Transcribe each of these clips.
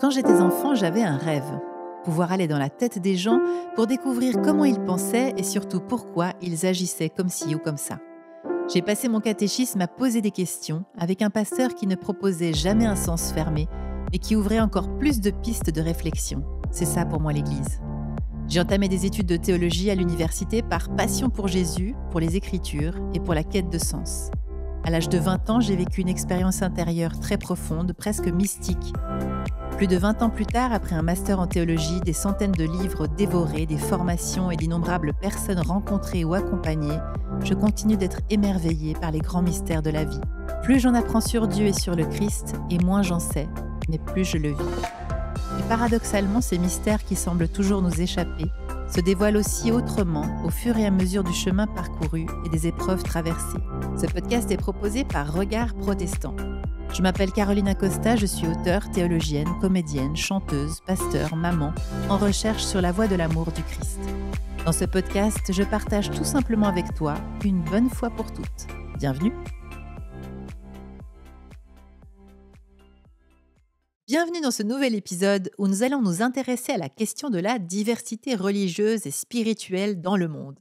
Quand j'étais enfant, j'avais un rêve. Pouvoir aller dans la tête des gens pour découvrir comment ils pensaient et surtout pourquoi ils agissaient comme ci ou comme ça. J'ai passé mon catéchisme à poser des questions avec un pasteur qui ne proposait jamais un sens fermé, mais qui ouvrait encore plus de pistes de réflexion. C'est ça pour moi l'Église. J'ai entamé des études de théologie à l'université par passion pour Jésus, pour les Écritures et pour la quête de sens. À l'âge de 20 ans, j'ai vécu une expérience intérieure très profonde, presque mystique. Plus de 20 ans plus tard, après un master en théologie, des centaines de livres dévorés, des formations et d'innombrables personnes rencontrées ou accompagnées, je continue d'être émerveillée par les grands mystères de la vie. Plus j'en apprends sur Dieu et sur le Christ, et moins j'en sais, mais plus je le vis. Et paradoxalement, ces mystères qui semblent toujours nous échapper se dévoilent aussi autrement au fur et à mesure du chemin parcouru et des épreuves traversées. Ce podcast est proposé par Regard Protestant. Je m'appelle Caroline Acosta, je suis auteure, théologienne, comédienne, chanteuse, pasteur, maman, en recherche sur la voie de l'amour du Christ. Dans ce podcast, je partage tout simplement avec toi, une bonne fois pour toutes. Bienvenue! Bienvenue dans ce nouvel épisode où nous allons nous intéresser à la question de la diversité religieuse et spirituelle dans le monde.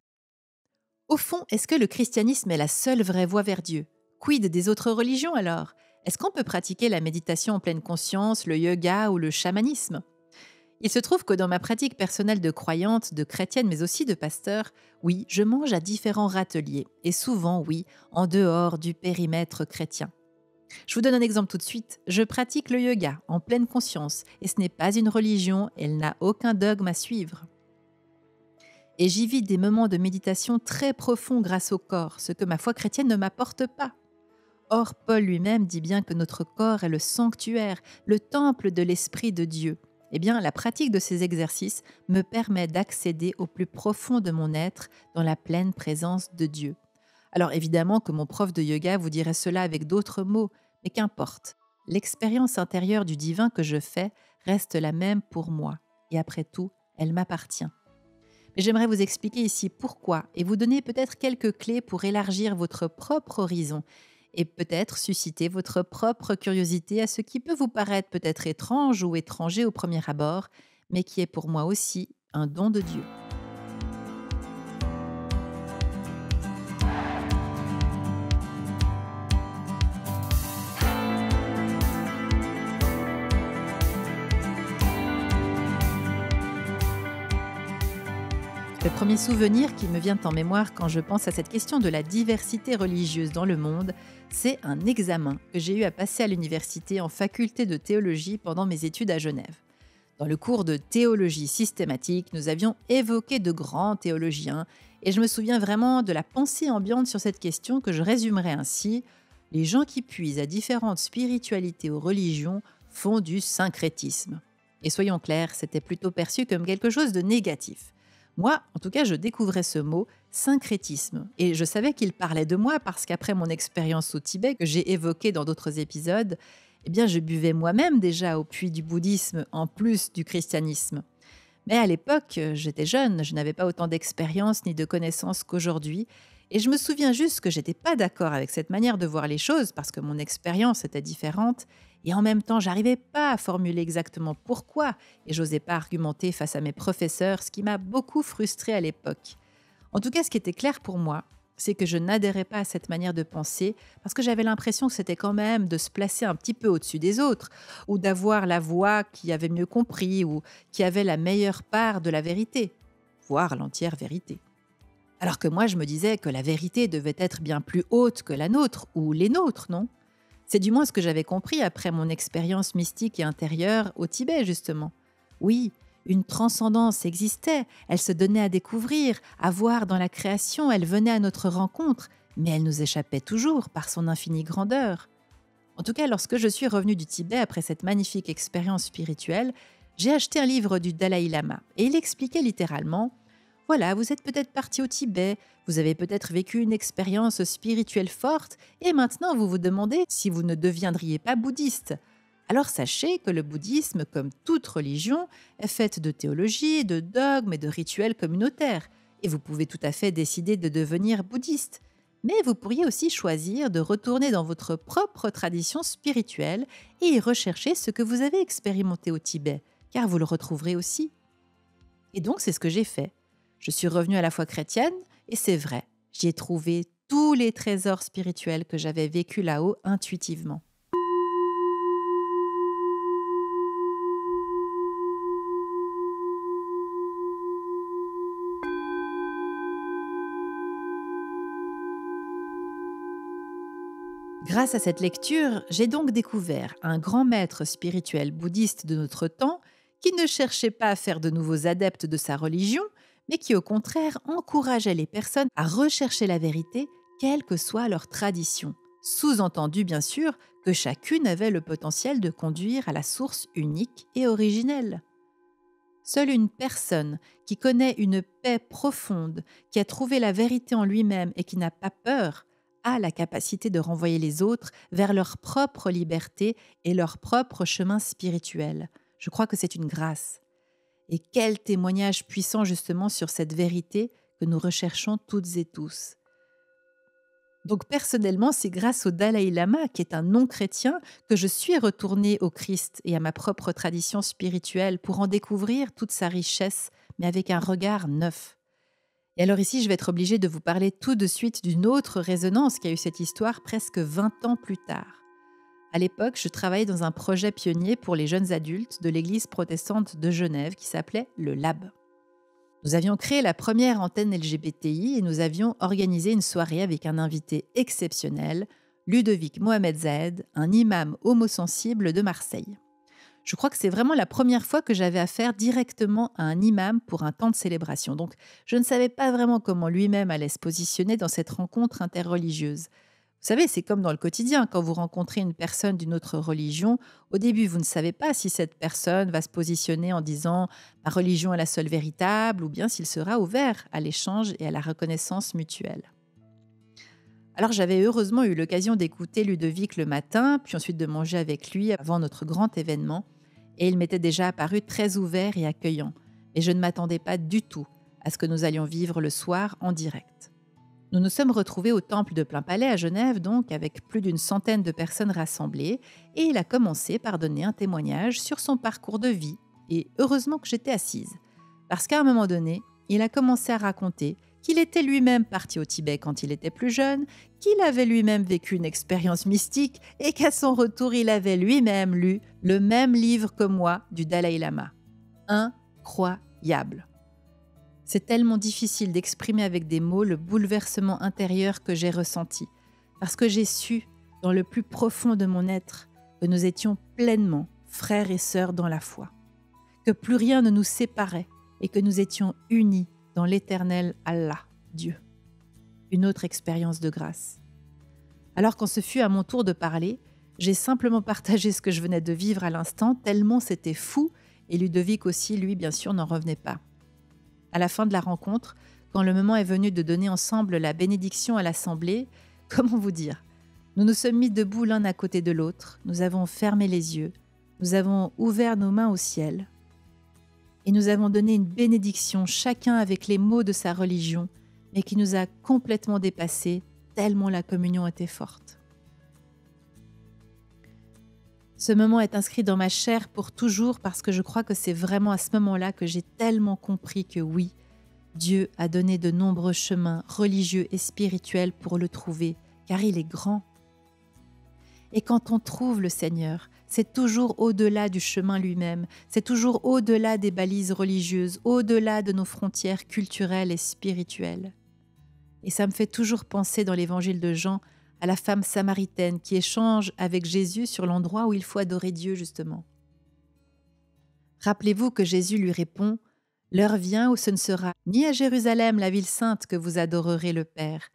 Au fond, est-ce que le christianisme est la seule vraie voie vers Dieu? Quid des autres religions alors? Est-ce qu'on peut pratiquer la méditation en pleine conscience, le yoga ou le chamanisme? Il se trouve que dans ma pratique personnelle de croyante, de chrétienne mais aussi de pasteur, oui, je mange à différents râteliers et souvent, oui, en dehors du périmètre chrétien. Je vous donne un exemple tout de suite. Je pratique le yoga en pleine conscience et ce n'est pas une religion, elle n'a aucun dogme à suivre. Et j'y vis des moments de méditation très profonds grâce au corps, ce que ma foi chrétienne ne m'apporte pas. Or, Paul lui-même dit bien que notre corps est le sanctuaire, le temple de l'Esprit de Dieu. Eh bien, la pratique de ces exercices me permet d'accéder au plus profond de mon être dans la pleine présence de Dieu. Alors évidemment que mon prof de yoga vous dirait cela avec d'autres mots, mais qu'importe. L'expérience intérieure du divin que je fais reste la même pour moi. Et après tout, elle m'appartient. Mais j'aimerais vous expliquer ici pourquoi et vous donner peut-être quelques clés pour élargir votre propre horizon et peut-être susciter votre propre curiosité à ce qui peut vous paraître peut-être étrange ou étranger au premier abord, mais qui est pour moi aussi un don de Dieu. Le premier souvenir qui me vient en mémoire quand je pense à cette question de la diversité religieuse dans le monde, c'est un examen que j'ai eu à passer à l'université en faculté de théologie pendant mes études à Genève. Dans le cours de théologie systématique, nous avions évoqué de grands théologiens et je me souviens vraiment de la pensée ambiante sur cette question que je résumerai ainsi: les gens qui puisent à différentes spiritualités ou religions font du syncrétisme. Et soyons clairs, c'était plutôt perçu comme quelque chose de négatif. Moi, en tout cas, je découvrais ce mot « syncrétisme » et je savais qu'il parlait de moi parce qu'après mon expérience au Tibet, que j'ai évoquée dans d'autres épisodes, eh bien, je buvais moi-même déjà au puits du bouddhisme en plus du christianisme. Mais à l'époque, j'étais jeune, je n'avais pas autant d'expérience ni de connaissances qu'aujourd'hui et je me souviens juste que j'étais pas d'accord avec cette manière de voir les choses parce que mon expérience était différente et en même temps, j'arrivais pas à formuler exactement pourquoi et j'osais pas argumenter face à mes professeurs, ce qui m'a beaucoup frustrée à l'époque. En tout cas, ce qui était clair pour moi, c'est que je n'adhérais pas à cette manière de penser parce que j'avais l'impression que c'était quand même de se placer un petit peu au-dessus des autres ou d'avoir la voix qui avait mieux compris ou qui avait la meilleure part de la vérité, voire l'entière vérité. Alors que moi, je me disais que la vérité devait être bien plus haute que la nôtre ou les nôtres, non ? C'est du moins ce que j'avais compris après mon expérience mystique et intérieure au Tibet, justement. Oui, une transcendance existait, elle se donnait à découvrir, à voir dans la création, elle venait à notre rencontre, mais elle nous échappait toujours par son infinie grandeur. En tout cas, lorsque je suis revenue du Tibet après cette magnifique expérience spirituelle, j'ai acheté un livre du Dalai Lama et il expliquait littéralement: voilà, vous êtes peut-être parti au Tibet, vous avez peut-être vécu une expérience spirituelle forte et maintenant vous vous demandez si vous ne deviendriez pas bouddhiste. Alors sachez que le bouddhisme, comme toute religion, est faite de théologie, de dogmes et de rituels communautaires. Et vous pouvez tout à fait décider de devenir bouddhiste. Mais vous pourriez aussi choisir de retourner dans votre propre tradition spirituelle et y rechercher ce que vous avez expérimenté au Tibet, car vous le retrouverez aussi. Et donc, c'est ce que j'ai fait. Je suis revenue à la foi chrétienne, et c'est vrai, j'y ai trouvé tous les trésors spirituels que j'avais vécus là-haut intuitivement. Grâce à cette lecture, j'ai donc découvert un grand maître spirituel bouddhiste de notre temps qui ne cherchait pas à faire de nouveaux adeptes de sa religion, mais qui au contraire encourageait les personnes à rechercher la vérité, quelle que soit leur tradition. Sous-entendu bien sûr que chacune avait le potentiel de conduire à la source unique et originelle. Seule une personne qui connaît une paix profonde, qui a trouvé la vérité en lui-même et qui n'a pas peur, a la capacité de renvoyer les autres vers leur propre liberté et leur propre chemin spirituel. Je crois que c'est une grâce. Et quel témoignage puissant justement sur cette vérité que nous recherchons toutes et tous. Donc personnellement, c'est grâce au Dalai Lama, qui est un non-chrétien, que je suis retournée au Christ et à ma propre tradition spirituelle pour en découvrir toute sa richesse, mais avec un regard neuf. Et alors ici, je vais être obligée de vous parler tout de suite d'une autre résonance qui a eu cette histoire presque 20 ans plus tard. À l'époque, je travaillais dans un projet pionnier pour les jeunes adultes de l'église protestante de Genève qui s'appelait le Lab. Nous avions créé la première antenne LGBTI et nous avions organisé une soirée avec un invité exceptionnel, Ludovic Mohamed Zahed, un imam homosensible de Marseille. Je crois que c'est vraiment la première fois que j'avais affaire directement à un imam pour un temps de célébration. Donc, je ne savais pas vraiment comment lui-même allait se positionner dans cette rencontre interreligieuse. Vous savez, c'est comme dans le quotidien, quand vous rencontrez une personne d'une autre religion, au début, vous ne savez pas si cette personne va se positionner en disant «ma religion est la seule véritable» ou bien s'il sera ouvert à l'échange et à la reconnaissance mutuelle. Alors j'avais heureusement eu l'occasion d'écouter Ludovic le matin, puis ensuite de manger avec lui avant notre grand événement, et il m'était déjà apparu très ouvert et accueillant, et je ne m'attendais pas du tout à ce que nous allions vivre le soir en direct. Nous nous sommes retrouvés au temple de Plain Palais à Genève, donc avec plus d'une centaine de personnes rassemblées, et il a commencé par donner un témoignage sur son parcours de vie, et heureusement que j'étais assise, parce qu'à un moment donné, il a commencé à raconter qu'il était lui-même parti au Tibet quand il était plus jeune, qu'il avait lui-même vécu une expérience mystique et qu'à son retour, il avait lui-même lu le même livre que moi du Dalai Lama. Incroyable. C'est tellement difficile d'exprimer avec des mots le bouleversement intérieur que j'ai ressenti, parce que j'ai su, dans le plus profond de mon être, que nous étions pleinement frères et sœurs dans la foi, que plus rien ne nous séparait et que nous étions unis dans l'éternel Allah, Dieu. Une autre expérience de grâce. Alors quand ce fut à mon tour de parler, j'ai simplement partagé ce que je venais de vivre à l'instant, tellement c'était fou, et Ludovic aussi, lui, bien sûr, n'en revenait pas. À la fin de la rencontre, quand le moment est venu de donner ensemble la bénédiction à l'assemblée, comment vous dire? Nous nous sommes mis debout l'un à côté de l'autre, nous avons fermé les yeux, nous avons ouvert nos mains au ciel, et nous avons donné une bénédiction, chacun avec les mots de sa religion, mais qui nous a complètement dépassés, tellement la communion était forte. Ce moment est inscrit dans ma chair pour toujours parce que je crois que c'est vraiment à ce moment-là que j'ai tellement compris que oui, Dieu a donné de nombreux chemins religieux et spirituels pour le trouver, car il est grand. Et quand on trouve le Seigneur, c'est toujours au-delà du chemin lui-même, c'est toujours au-delà des balises religieuses, au-delà de nos frontières culturelles et spirituelles. Et ça me fait toujours penser dans l'évangile de Jean à la femme samaritaine qui échange avec Jésus sur l'endroit où il faut adorer Dieu justement. Rappelez-vous que Jésus lui répond « L'heure vient où ce ne sera ni à Jérusalem, la ville sainte, que vous adorerez le Père.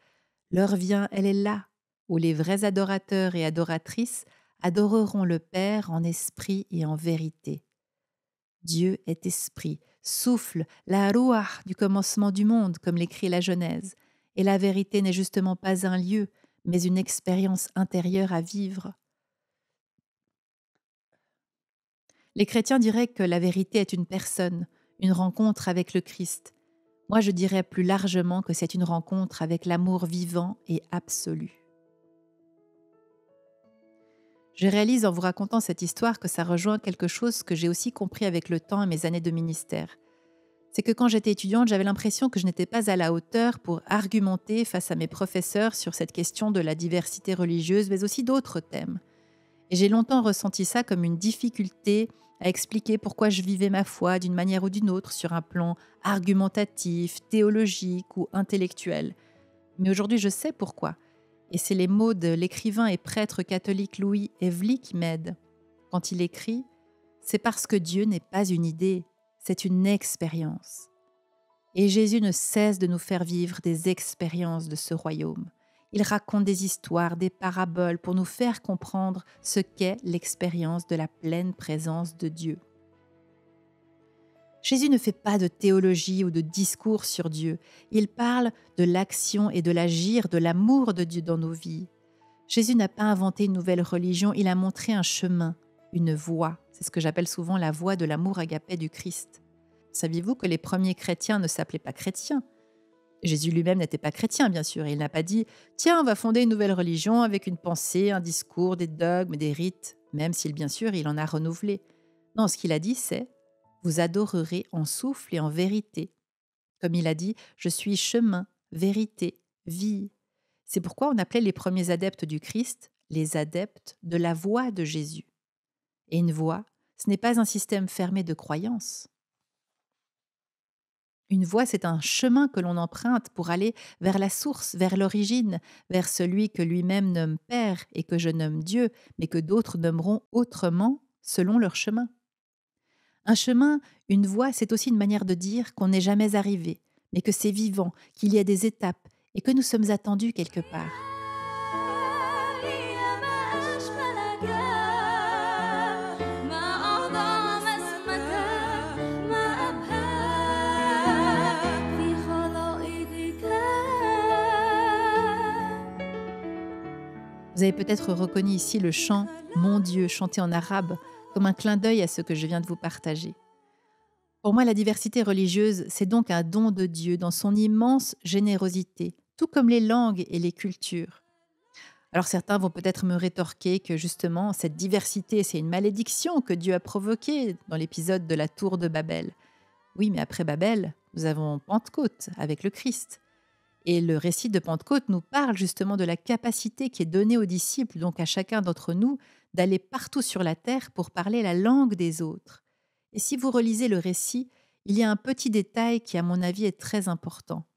L'heure vient, elle est là, où les vrais adorateurs et adoratrices adoreront le Père en esprit et en vérité. Dieu est esprit, souffle, la Ruach du commencement du monde, comme l'écrit la Genèse. Et la vérité n'est justement pas un lieu, mais une expérience intérieure à vivre. Les chrétiens diraient que la vérité est une personne, une rencontre avec le Christ. Moi, je dirais plus largement que c'est une rencontre avec l'amour vivant et absolu. Je réalise en vous racontant cette histoire que ça rejoint quelque chose que j'ai aussi compris avec le temps et mes années de ministère. C'est que quand j'étais étudiante, j'avais l'impression que je n'étais pas à la hauteur pour argumenter face à mes professeurs sur cette question de la diversité religieuse, mais aussi d'autres thèmes. Et j'ai longtemps ressenti ça comme une difficulté à expliquer pourquoi je vivais ma foi d'une manière ou d'une autre sur un plan argumentatif, théologique ou intellectuel. Mais aujourd'hui, je sais pourquoi. Et c'est les mots de l'écrivain et prêtre catholique Louis Evely qui m'aident. Quand il écrit « C'est parce que Dieu n'est pas une idée, c'est une expérience. » Et Jésus ne cesse de nous faire vivre des expériences de ce royaume. Il raconte des histoires, des paraboles pour nous faire comprendre ce qu'est l'expérience de la pleine présence de Dieu. Jésus ne fait pas de théologie ou de discours sur Dieu. Il parle de l'action et de l'agir de l'amour de Dieu dans nos vies. Jésus n'a pas inventé une nouvelle religion, il a montré un chemin, une voie. C'est ce que j'appelle souvent la voie de l'amour agapé du Christ. Saviez-vous que les premiers chrétiens ne s'appelaient pas chrétiens ? Jésus lui-même n'était pas chrétien, bien sûr. Il n'a pas dit « Tiens, on va fonder une nouvelle religion avec une pensée, un discours, des dogmes, des rites », même s'il, bien sûr, il en a renouvelé. Non, ce qu'il a dit, c'est « Vous adorerez en souffle et en vérité ». Comme il a dit « Je suis chemin, vérité, vie ». C'est pourquoi on appelait les premiers adeptes du Christ les adeptes de la voie de Jésus. Et une voie, ce n'est pas un système fermé de croyances. Une voie, c'est un chemin que l'on emprunte pour aller vers la source, vers l'origine, vers celui que lui-même nomme Père et que je nomme Dieu, mais que d'autres nommeront autrement selon leur chemin. Un chemin, une voie, c'est aussi une manière de dire qu'on n'est jamais arrivé, mais que c'est vivant, qu'il y a des étapes et que nous sommes attendus quelque part. Vous avez peut-être reconnu ici le chant « Mon Dieu » chanté en arabe comme un clin d'œil à ce que je viens de vous partager. Pour moi, la diversité religieuse, c'est donc un don de Dieu dans son immense générosité, tout comme les langues et les cultures. Alors certains vont peut-être me rétorquer que justement, cette diversité, c'est une malédiction que Dieu a provoquée dans l'épisode de la tour de Babel. Oui, mais après Babel, nous avons Pentecôte avec le Christ. Et le récit de Pentecôte nous parle justement de la capacité qui est donnée aux disciples, donc à chacun d'entre nous, d'aller partout sur la terre pour parler la langue des autres. Et si vous relisez le récit, il y a un petit détail qui, à mon avis, est très important.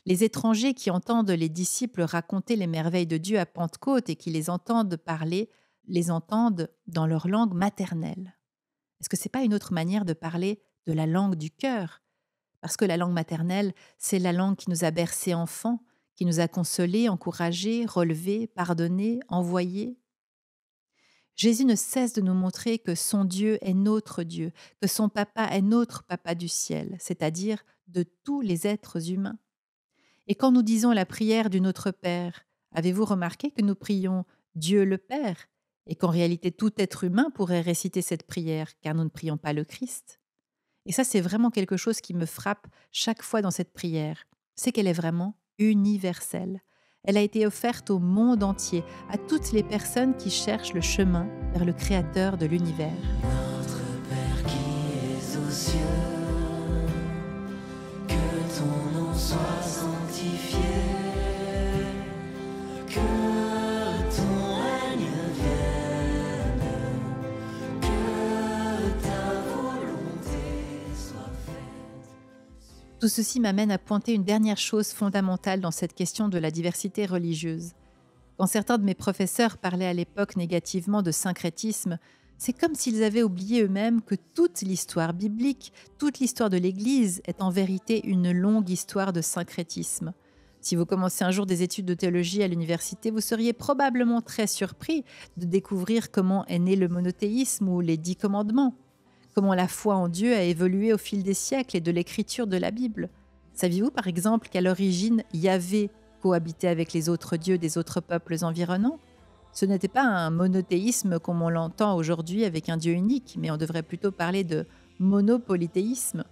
Les étrangers qui entendent les disciples raconter les merveilles de Dieu à Pentecôte et qui les entendent parler, les entendent dans leur langue maternelle. Est-ce que ce n'est pas une autre manière de parler de la langue du cœur ? Parce que la langue maternelle, c'est la langue qui nous a bercés enfants, qui nous a consolés, encouragés, relevés, pardonnés, envoyés. Jésus ne cesse de nous montrer que son Dieu est notre Dieu, que son Papa est notre Papa du ciel, c'est-à-dire de tous les êtres humains. Et quand nous disons la prière du Notre Père, avez-vous remarqué que nous prions Dieu le Père et qu'en réalité tout être humain pourrait réciter cette prière car nous ne prions pas le Christ ? Et ça, c'est vraiment quelque chose qui me frappe chaque fois dans cette prière. C'est qu'elle est vraiment universelle. Elle a été offerte au monde entier, à toutes les personnes qui cherchent le chemin vers le Créateur de l'univers. Notre Père qui es aux cieux, que ton nom soit sanctifié, que ton règne vienne, que ta volonté soit faite. Tout ceci m'amène à pointer une dernière chose fondamentale dans cette question de la diversité religieuse. Quand certains de mes professeurs parlaient à l'époque négativement de syncrétisme, c'est comme s'ils avaient oublié eux-mêmes que toute l'histoire biblique, toute l'histoire de l'Église est en vérité une longue histoire de syncrétisme. Si vous commencez un jour des études de théologie à l'université, vous seriez probablement très surpris de découvrir comment est né le monothéisme ou les 10 commandements, comment la foi en Dieu a évolué au fil des siècles et de l'écriture de la Bible. Saviez-vous par exemple qu'à l'origine, Yahvé cohabitait avec les autres dieux des autres peuples environnants ? Ce n'était pas un monothéisme comme on l'entend aujourd'hui avec un Dieu unique, mais on devrait plutôt parler de monopolythéisme.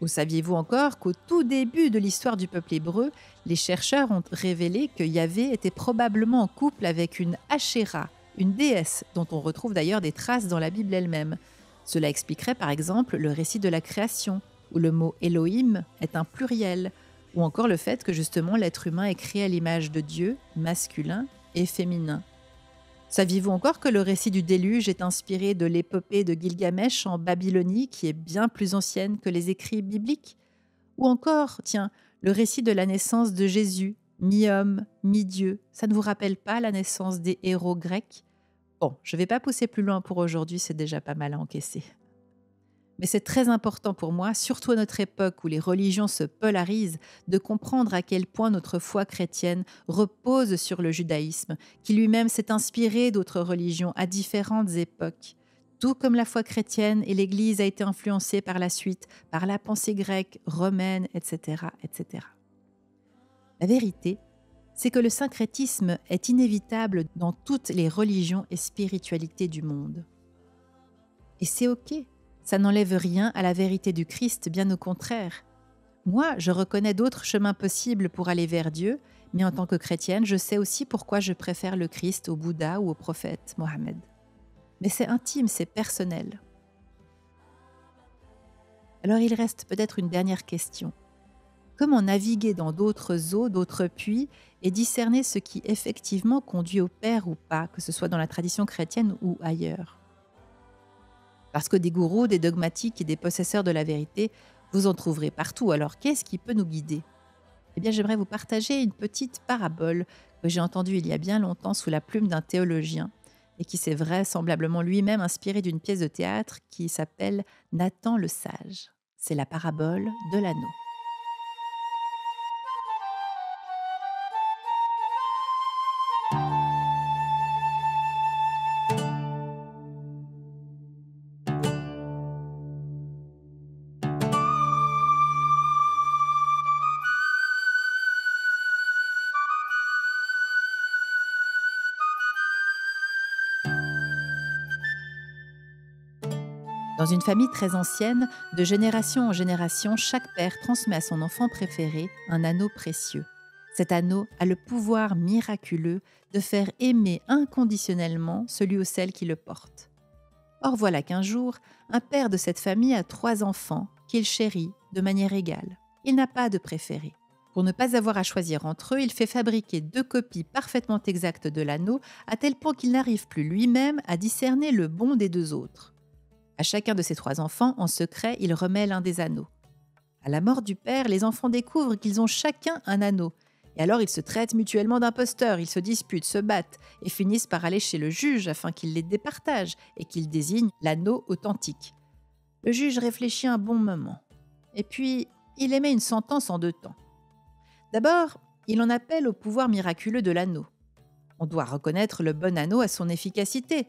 Ou saviez-vous encore qu'au tout début de l'histoire du peuple hébreu, les chercheurs ont révélé que Yahvé était probablement en couple avec une Ashéra, une déesse dont on retrouve d'ailleurs des traces dans la Bible elle-même. Cela expliquerait par exemple le récit de la création, où le mot Elohim est un pluriel, ou encore le fait que justement l'être humain est créé à l'image de Dieu, masculin et féminin. Saviez-vous encore que le récit du déluge est inspiré de l'épopée de Gilgamesh en Babylonie, qui est bien plus ancienne que les écrits bibliques? Ou encore, tiens, le récit de la naissance de Jésus, mi-homme, mi-dieu, ça ne vous rappelle pas la naissance des héros grecs? Bon, je ne vais pas pousser plus loin pour aujourd'hui, c'est déjà pas mal à encaisser. Mais c'est très important pour moi, surtout à notre époque où les religions se polarisent, de comprendre à quel point notre foi chrétienne repose sur le judaïsme, qui lui-même s'est inspiré d'autres religions à différentes époques. Tout comme la foi chrétienne et l'Église a été influencée par la suite par la pensée grecque, romaine, etc., etc. La vérité, c'est que le syncrétisme est inévitable dans toutes les religions et spiritualités du monde. Et c'est OK. Ça n'enlève rien à la vérité du Christ, bien au contraire. Moi, je reconnais d'autres chemins possibles pour aller vers Dieu, mais en tant que chrétienne, je sais aussi pourquoi je préfère le Christ au Bouddha ou au prophète Mohammed. Mais c'est intime, c'est personnel. Alors il reste peut-être une dernière question. Comment naviguer dans d'autres eaux, d'autres puits, et discerner ce qui effectivement conduit au Père ou pas, que ce soit dans la tradition chrétienne ou ailleurs? Parce que des gourous, des dogmatiques et des possesseurs de la vérité, vous en trouverez partout. Alors qu'est-ce qui peut nous guider? Eh bien, j'aimerais vous partager une petite parabole que j'ai entendue il y a bien longtemps sous la plume d'un théologien et qui s'est vraisemblablement lui-même inspiré d'une pièce de théâtre qui s'appelle Nathan le Sage. C'est la parabole de l'anneau. Dans une famille très ancienne, de génération en génération, chaque père transmet à son enfant préféré un anneau précieux. Cet anneau a le pouvoir miraculeux de faire aimer inconditionnellement celui ou celle qui le porte. Or voilà qu'un jour, un père de cette famille a 3 enfants qu'il chérit de manière égale. Il n'a pas de préféré. Pour ne pas avoir à choisir entre eux, il fait fabriquer 2 copies parfaitement exactes de l'anneau, à tel point qu'il n'arrive plus lui-même à discerner le bon des 2 autres. À chacun de ses 3 enfants, en secret, il remet l'un des anneaux. À la mort du père, les enfants découvrent qu'ils ont chacun un anneau. Et alors ils se traitent mutuellement d'imposteurs, ils se disputent, se battent et finissent par aller chez le juge afin qu'il les départage et qu'il désigne l'anneau authentique. Le juge réfléchit un bon moment. Et puis, il émet une sentence en 2 temps. D'abord, il en appelle au pouvoir miraculeux de l'anneau. On doit reconnaître le bon anneau à son efficacité.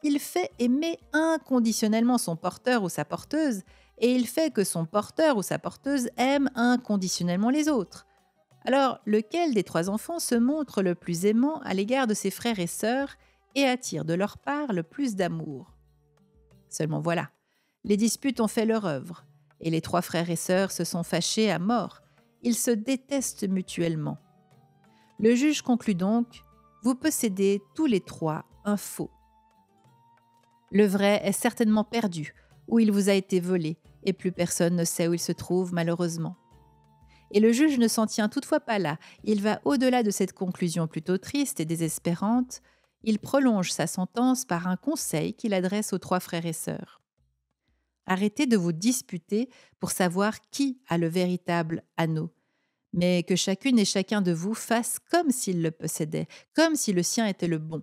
Il fait aimer inconditionnellement son porteur ou sa porteuse, et il fait que son porteur ou sa porteuse aime inconditionnellement les autres. Alors, lequel des 3 enfants se montre le plus aimant à l'égard de ses frères et sœurs et attire de leur part le plus d'amour? Seulement voilà, les disputes ont fait leur œuvre, et les 3 frères et sœurs se sont fâchés à mort. Ils se détestent mutuellement. Le juge conclut donc: vous possédez tous les 3 un faux. Le vrai est certainement perdu, ou il vous a été volé, et plus personne ne sait où il se trouve, malheureusement. Et le juge ne s'en tient toutefois pas là. Il va au-delà de cette conclusion plutôt triste et désespérante. Il prolonge sa sentence par un conseil qu'il adresse aux 3 frères et sœurs. Arrêtez de vous disputer pour savoir qui a le véritable anneau, mais que chacune et chacun de vous fasse comme s'il le possédait, comme si le sien était le bon.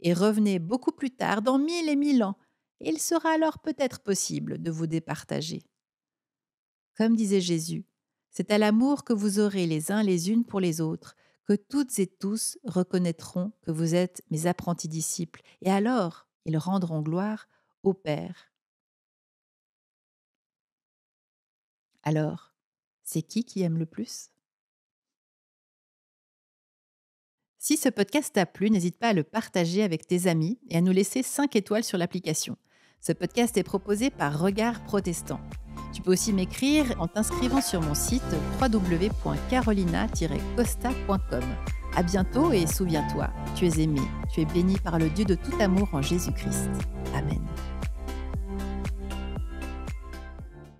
Et revenez beaucoup plus tard, dans 1000 et 1000 ans, et il sera alors peut-être possible de vous départager. Comme disait Jésus, c'est à l'amour que vous aurez les uns les unes pour les autres, que toutes et tous reconnaîtront que vous êtes mes apprentis disciples, et alors ils rendront gloire au Père. Alors, c'est qui aime le plus? Si ce podcast t'a plu, n'hésite pas à le partager avec tes amis et à nous laisser 5 étoiles sur l'application. Ce podcast est proposé par Regard Protestant. Tu peux aussi m'écrire en t'inscrivant sur mon site www.carolina-costa.com. À bientôt et souviens-toi, tu es aimé, tu es béni par le Dieu de tout amour en Jésus-Christ. Amen.